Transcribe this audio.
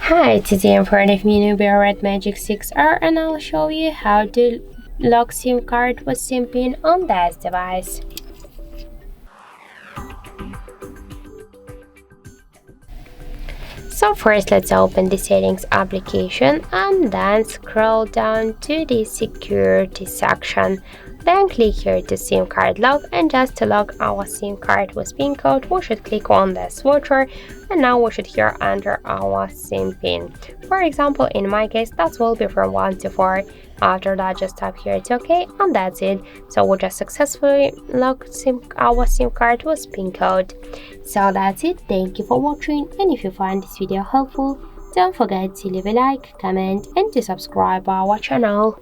Hi, today in front of me Nubia Red Magic 6R and I'll show you how to lock SIM card with SIM pin on this device. So first let's open the settings application and then scroll down to the security section. Then click here to SIM card lock, and just to lock our SIM card with PIN code we should click on the switcher, and now we should here enter our SIM pin. For example, in my case that will be from 1 to 4. After that just tap here to OK, and that's it. So we just successfully locked our SIM card with PIN code. So that's it. Thank you for watching, and if you find this video helpful, don't forget to leave a like, comment and to subscribe our channel.